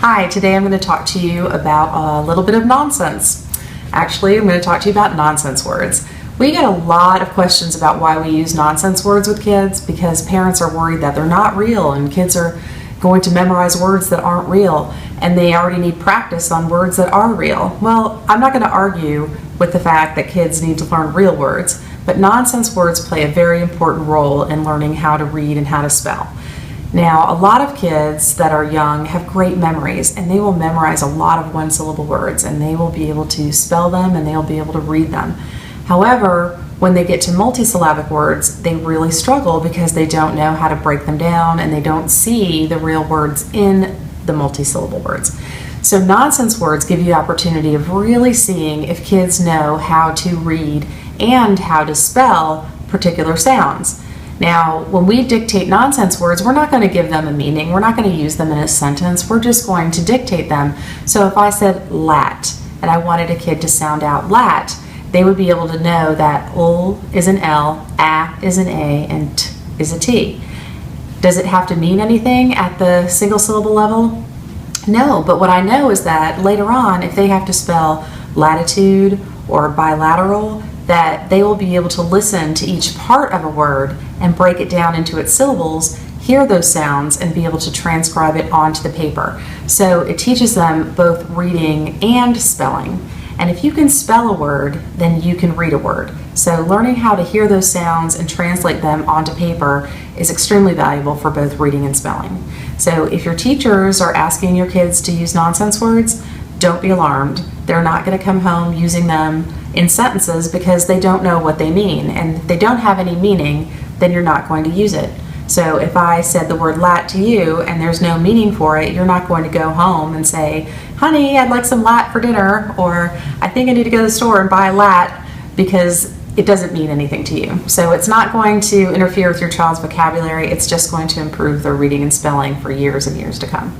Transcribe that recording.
Hi, today I'm going to talk to you about a little bit of nonsense. Actually, I'm going to talk to you about nonsense words. We get a lot of questions about why we use nonsense words with kids because parents are worried that they're not real and kids are going to memorize words that aren't real and they already need practice on words that are real. Well, I'm not going to argue with the fact that kids need to learn real words, but nonsense words play a very important role in learning how to read and how to spell. Now, a lot of kids that are young have great memories and they will memorize a lot of one-syllable words and they will be able to spell them and they'll be able to read them. However, when they get to multisyllabic words, they really struggle because they don't know how to break them down and they don't see the real words in the multisyllable words. So nonsense words give you the opportunity of really seeing if kids know how to read and how to spell particular sounds. Now, when we dictate nonsense words, we're not going to give them a meaning. We're not going to use them in a sentence. We're just going to dictate them. So if I said lat and I wanted a kid to sound out lat, they would be able to know that l is an L, a is an A, and t is a T. Does it have to mean anything at the single syllable level? No, but what I know is that later on, if they have to spell latitude or bilateral, that they will be able to listen to each part of a word and break it down into its syllables, hear those sounds, and be able to transcribe it onto the paper. So it teaches them both reading and spelling. And if you can spell a word, then you can read a word. So learning how to hear those sounds and translate them onto paper is extremely valuable for both reading and spelling. So if your teachers are asking your kids to use nonsense words, don't be alarmed. They're not going to come home using them in sentences because they don't know what they mean. And if they don't have any meaning, then you're not going to use it. So if I said the word lat to you and there's no meaning for it, you're not going to go home and say, honey, I'd like some lat for dinner, or I think I need to go to the store and buy lat, because it doesn't mean anything to you. So it's not going to interfere with your child's vocabulary. It's just going to improve their reading and spelling for years and years to come.